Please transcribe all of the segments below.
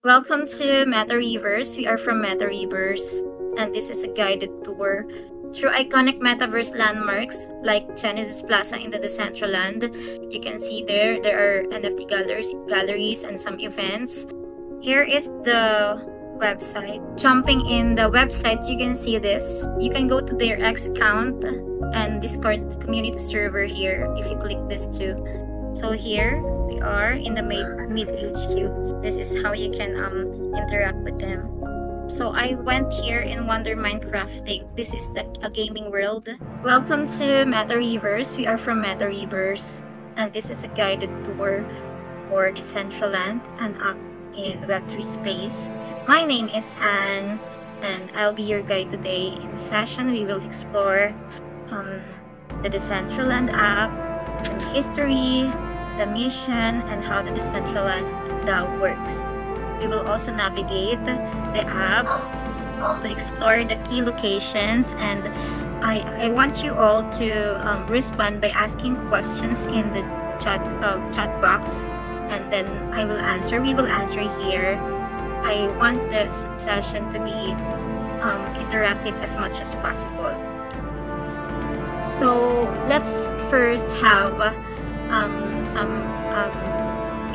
Welcome to MetaReverse. We are from MetaReverse, and this is a guided tour through iconic metaverse landmarks like Genesis Plaza in the Decentraland. You can see there are NFT galleries and some events. Here is the website. Jumping in the website, you can see this. You can go to their X account and Discord community server here if you click this too. So here we are in the mid HQ. This is how you can interact with them. So I went here in Wonder Minecrafting. This is a gaming world. Welcome to MetaReverse. We are from MetaReverse, and this is a guided tour for Decentraland and up in Web3 space. My name is Han, and I'll be your guide today. In this session, we will explore the Decentraland app, the history, the mission, and how the Decentraland DAO works. We will also navigate the app to explore the key locations, and I want you all to respond by asking questions in the chat box, and then we will answer here. I want this session to be interactive as much as possible. So let's first have some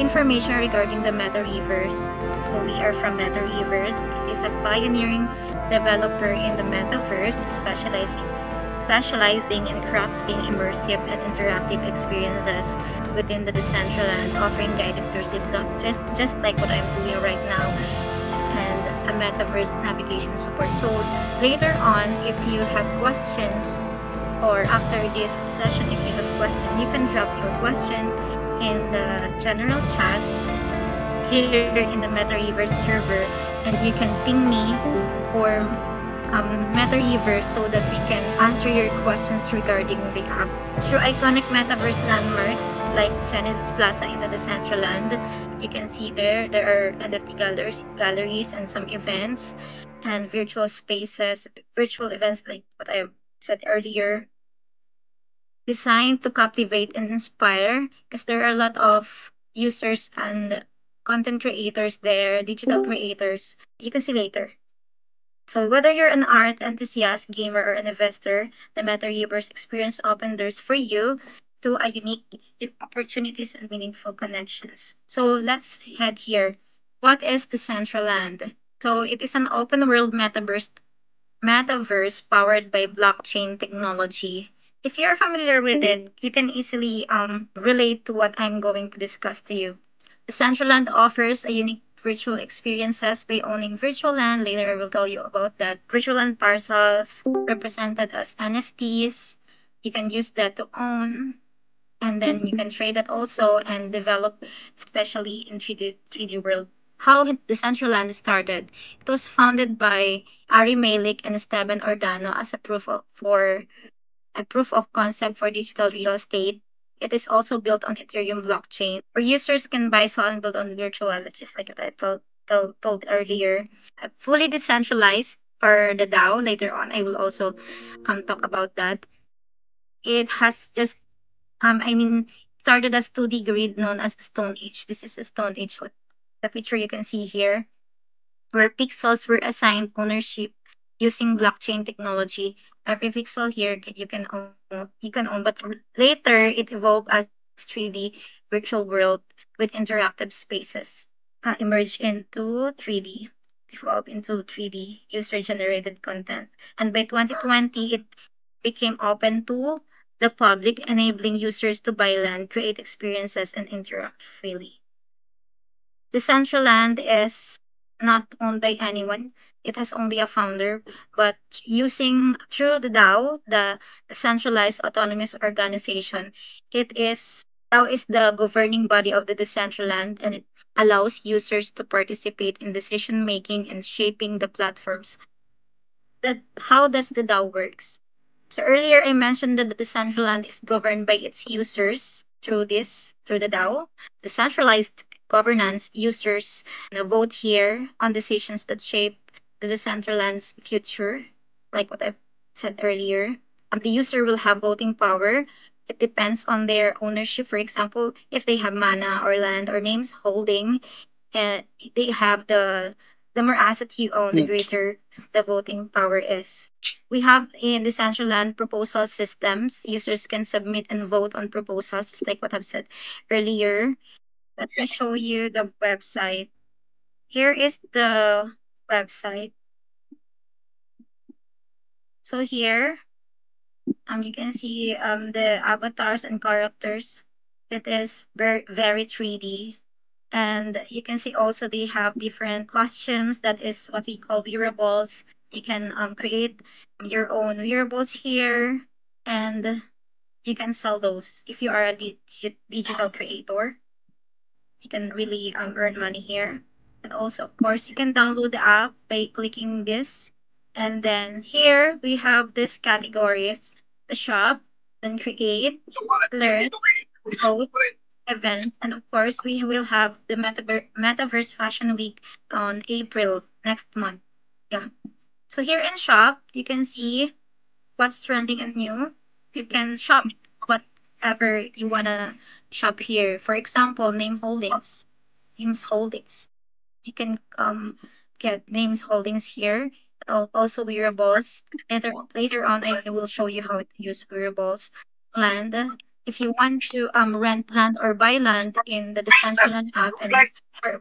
information regarding the MetaReverse. So we are from MetaReverse. It is a pioneering developer in the metaverse, specializing in crafting immersive and interactive experiences within the Decentraland, offering guided tours just like what I'm doing right now, and a metaverse navigation support. So later on, if you have questions, or after this session, if you have a question, you can drop your question in the general chat here in the MetaReverse server, and you can ping me or MetaReverse so that we can answer your questions regarding the app. Through iconic metaverse landmarks like Genesis Plaza in the Decentraland, you can see there are NFT galleries and some events and virtual spaces, virtual events like what I said earlier, designed to captivate and inspire, because there are a lot of users and content creators there, digital creators. You can see later. So whether you're an art enthusiast, gamer, or an investor, the MetaReverse experience open doors for you to a unique opportunities and meaningful connections. So let's head here. What is Decentraland? So it is an open world metaverse powered by blockchain technology. If you're familiar with it, you can easily relate to what I'm going to discuss to you. Decentraland offers a unique virtual experiences by owning virtual land. Later, I will tell you about that. Virtual land parcels represented as NFTs. You can use that to own, and then you can trade that also and develop, especially in 3D world. How Decentraland started. It was founded by Ari Malik and Esteban Ordano as a proof of concept for digital real estate. It is also built on Ethereum blockchain, where users can buy, sell, and build on virtual wallet, just like I told earlier. Fully decentralized, or the DAO. Later on, I will also talk about that. It has just I mean, started as 2D grid known as the Stone Age. This is a Stone Age, what the picture you can see here, where pixels were assigned ownership using blockchain technology. Every pixel here you can own, but later it evolved as 3D virtual world with interactive spaces, emerged into 3D, evolved into 3D user generated content, and by 2020 it became open to the public, enabling users to buy land, create experiences, and interact freely. Decentraland is not owned by anyone. It has only a founder, but using through the DAO, the decentralized autonomous organization, it is DAO is the governing body of the Decentraland, and it allows users to participate in decision making and shaping the platforms. That how does the DAO works? So earlier I mentioned that the Decentraland is governed by its users through the DAO. Decentralized governance users vote here on decisions that shape the Decentraland's future, like what I said earlier. The user will have voting power. It depends on their ownership. For example, if they have mana or land or names holding, and they have the more assets you own, the greater the voting power is. We have in the Decentraland proposal systems, users can submit and vote on proposals, just like what I've said earlier. Let me show you the website. Here is the website. So here, you can see the avatars and characters. It is very 3D. And you can see also they have different costumes. That is what we call wearables. You can create your own wearables here, and you can sell those if you are a digital creator. You can really earn money here. And also, of course, you can download the app by clicking this. And then here we have this categories: the shop, then create, learn, vote, events, and of course, we will have the Metaverse Fashion Week on April next month. Yeah. So here in shop, you can see what's trending and new. You can shop whatever you wanna shop here. For example, names holdings. You can get names holdings here. Also wearables. Later on, I will show you how to use wearables. Land. If you want to rent land or buy land in the Decentraland app, and for,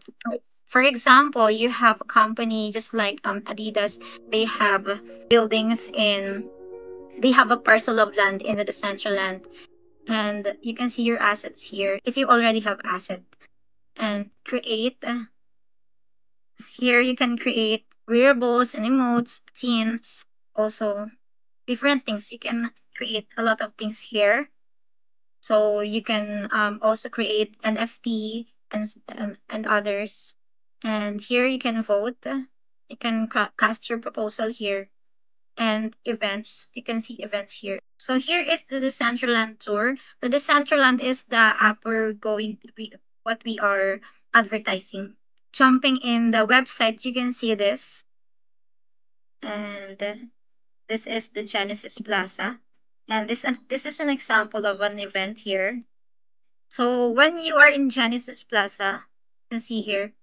for example, you have a company just like Adidas, they have buildings in they have a parcel of land in the Decentraland, and you can see your assets here if you already have asset and create. Here you can create wearables and emotes, scenes, also different things. You can create a lot of things here. So you can also create NFT and others. And here you can vote. You can cast your proposal here, and events. You can see events here. So here is the Decentraland tour. The Decentraland is the app we're going to be, what we are advertising. Jumping in the website, you can see this. And this is the Genesis Plaza. And this is an example of an event here. So when you are in Genesis Plaza, you can see here,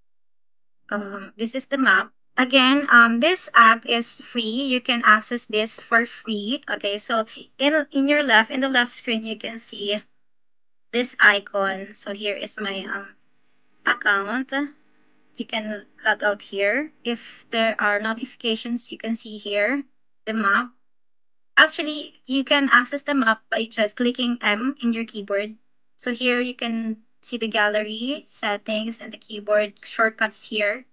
this is the map. Again, this app is free. You can access this for free. Okay, so in the left screen, you can see this icon. So here is my account. You can log out here. If there are notifications, you can see here the map. Actually, you can access the map by just clicking M in your keyboard. So here you can see the gallery, settings, and the keyboard shortcuts here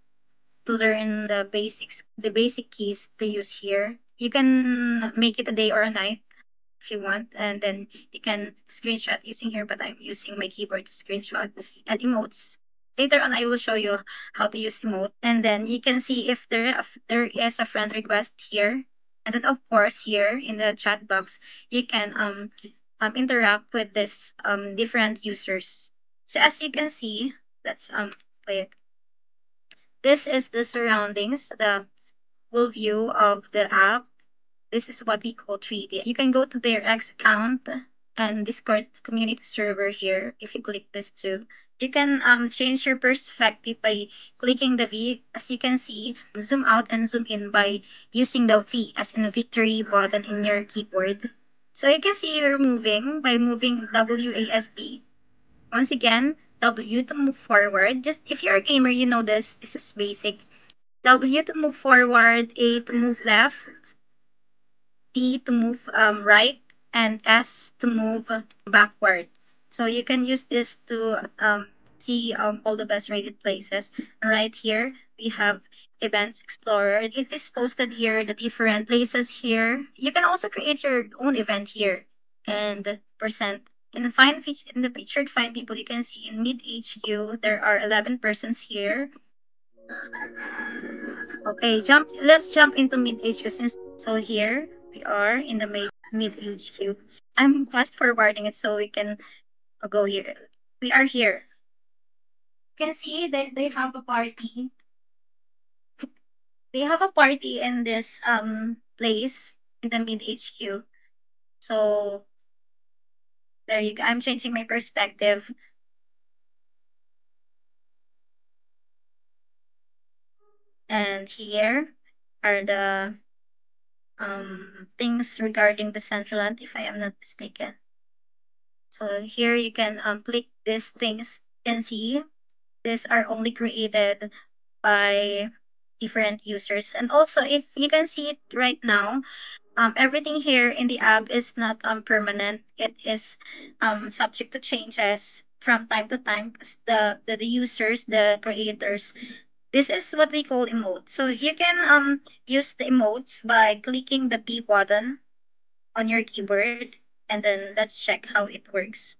to learn the basic keys to use here. You can make it a day or a night if you want, and then you can screenshot using here, but I'm using my keyboard to screenshot. And emotes. Later on, I will show you how to use emote, and then you can see if there is a friend request here. And then of course here in the chat box, you can interact with this different users. So as you can see, let's play it. This is the surroundings, the full view of the app. This is what we call 3D. You can go to their X account and Discord community server here if you click this too. You can change your perspective by clicking the V. As you can see, zoom out and zoom in by using the V as in victory button in your keyboard. So you can see you're moving by moving WASD. Once again, W to move forward. Just if you're a gamer, you know this. This is basic. W to move forward, A to move left, P to move right, and S to move backward. So you can use this to see all the best rated places. Right here, we have Events Explorer. It is posted here, the different places here. You can also create your own event here. And percent. In the featured find people, you can see in mid HQ, there are 11 persons here. Okay, let's jump into mid HQ since so here we are in the mid HQ. I'm fast forwarding it so we can go here. We are here. You can see that they have a party. They have a party in this place in the mid HQ. So there you go. I'm changing my perspective. And here are the things regarding the Centraland, if I am not mistaken. So here you can click these things. You can see these are only created by different users. And also, if you can see it right now, everything here in the app is not permanent. It is subject to changes from time to time because the users, the creators, this is what we call emote. So you can use the emotes by clicking the B button on your keyboard, and then let's check how it works.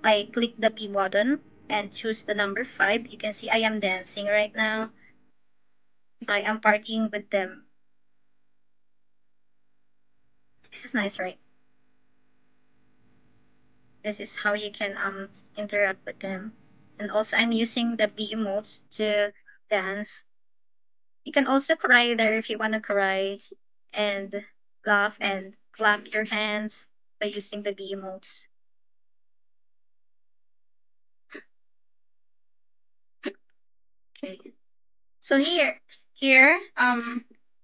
I click the B button and choose the number 5. You can see I am dancing right now. I am partying with them. This is nice, right? This is how you can interact with them. And also I'm using the B emotes to dance. You can also cry there if you want to cry and laugh and clap your hands by using the B emotes. Okay. So here,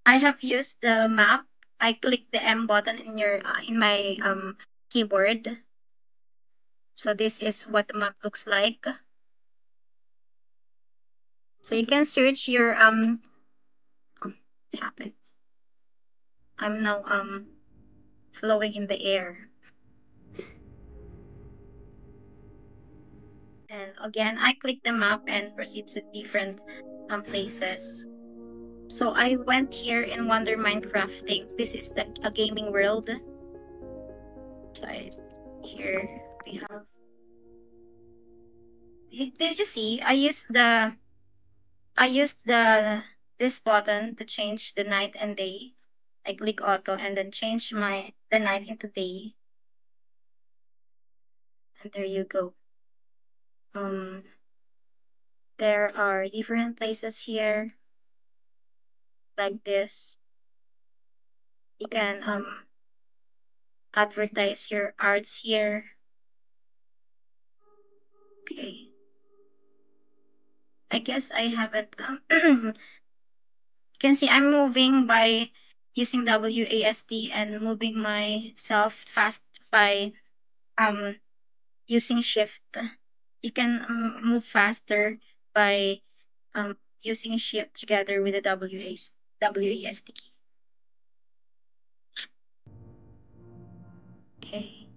I have used the map. I click the M button in your in my keyboard. So this is what the map looks like. So you can search your what happened? I'm now flowing in the air. And again, I click the map and proceed to different places. So I went here in Wonder Minecrafting. This is the a gaming world. So here we have. Did you see? I used the this button to change the night and day. I click auto and then change my the night into day. And there you go. Um, there are different places here like this. You can advertise your arts here. Okay. I guess I haven't. You can see I'm moving by using WASD and moving myself fast by um using shift. You can move faster by using shift together with the WASD key. Okay.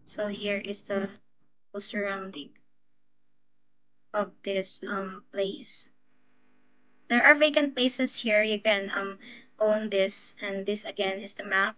So here is the whole surrounding of this place. There are vacant places here. You can own this, and this again is the map.